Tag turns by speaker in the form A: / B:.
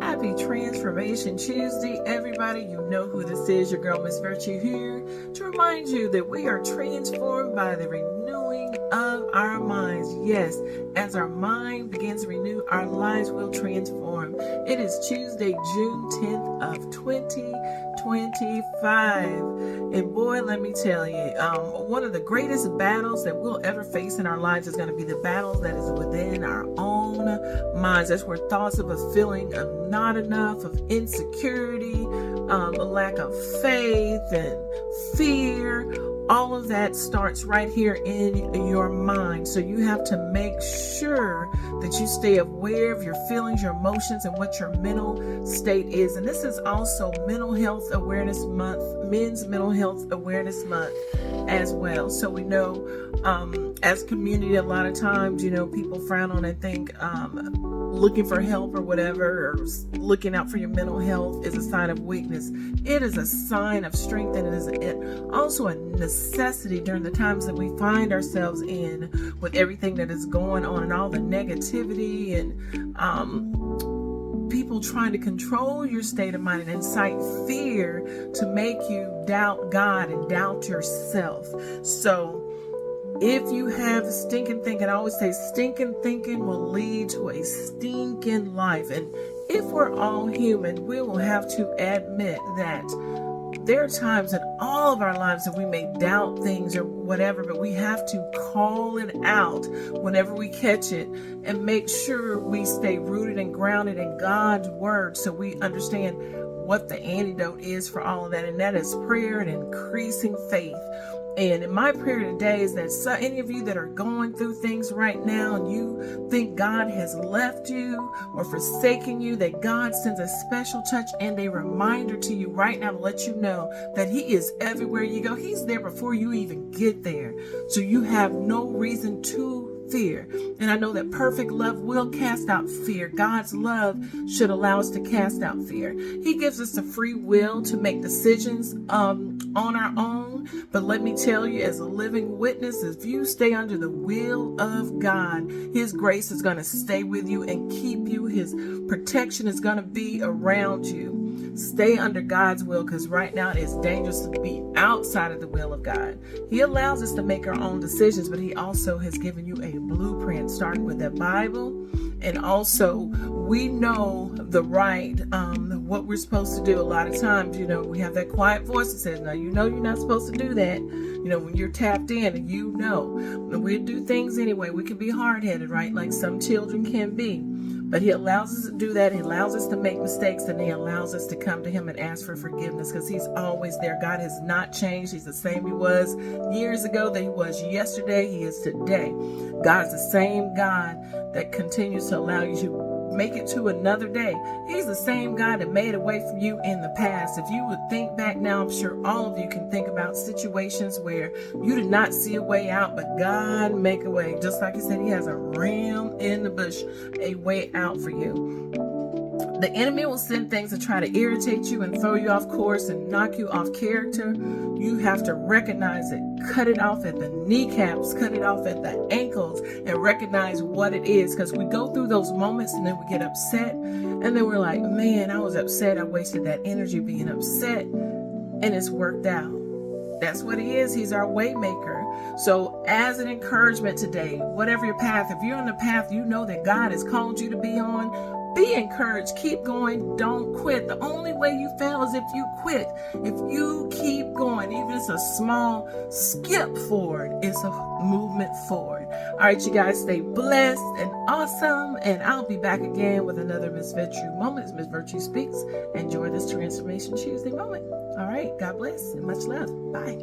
A: Happy Transformation Tuesday, everybody. You know who this is, your girl, Miss Virtue, here to remind you that we are transformed by the renewing of our minds. Yes, as our mind begins to renew, our lives will transform. It is Tuesday, June 10th of 2025. And boy, let me tell you, one of the greatest battles that we'll ever face in our lives is going to be the battles that is within our own minds. That's where thoughts of a feeling of not enough, of insecurity, a lack of faith and fear, all of that starts right here in your mind. So you have to make sure that you stay aware of your feelings, your emotions, and what your mental state is. And this is also Mental Health Awareness Month, Men's Mental Health Awareness Month as well. So we know as a community, a lot of times, people frown on and think looking for help or whatever, or looking out for your mental health is a sign of weakness. It is a sign of strength, and it is also a necessity during the times that we find ourselves in, with everything that is going on and all the negativity and people trying to control your state of mind and incite fear to make you doubt God and doubt yourself. So if you have stinking thinking, I always say stinking thinking will lead to a stinking life. And if we're all human, we will have to admit that there are times in all of our lives that we may doubt things or whatever, but we have to call it out whenever we catch it and make sure we stay rooted and grounded in God's word, so we understand what the antidote is for all of that. And that is prayer and increasing faith. And in my prayer today is that any of you that are going through things right now and you think God has left you or forsaken you, that God sends a special touch and a reminder to you right now to let you know that He is everywhere you go. He's there before you even get there. So you have no reason to fear. And I know that perfect love will cast out fear. God's love should allow us to cast out fear. He gives us the free will to make decisions on our own. But let me tell you, as a living witness, if you stay under the will of God, His grace is going to stay with you and keep you. His protection is going to be around you. Stay under God's will, because right now it's dangerous to be outside of the will of God. He allows us to make our own decisions, but He also has given you a blueprint, starting with the Bible. And also, we know the right, what we're supposed to do. A lot of times, we have that quiet voice that says, no, you're not supposed to do that. When you're tapped in and we do things anyway. We can be hard-headed, right? Like some children can be. But He allows us to do that. He allows us to make mistakes, and He allows us to come to Him and ask for forgiveness, because He's always there. God has not changed. He's the same He was years ago that He was yesterday. He is today. God is the same God that continues to allow you to make it to another day. He's the same God that made a way for you in the past. If you would think back now, I'm sure all of you can think about situations where you did not see a way out, but God make a way. Just like He said, He has a ram in the bush, a way out for you. The enemy will send things to try to irritate you and throw you off course and knock you off character. You have to recognize it, cut it off at the kneecaps, cut it off at the ankles, and recognize what it is. Because we go through those moments and then we get upset, and then we're like, man, I was upset. I wasted that energy being upset, and it's worked out. That's what He is. He's our way maker. So as an encouragement today, whatever your path, if you're on the path you know that God has called you to be on, be encouraged. Keep going. Don't quit. The only way you fail is if you quit. If you keep going, even if it's a small skip forward, it's a movement forward. All right, you guys, stay blessed and awesome. And I'll be back again with another Miss Virtue moment as Miss Virtue Speaks. Enjoy this Transformation Tuesday moment. All right. God bless and much love. Bye.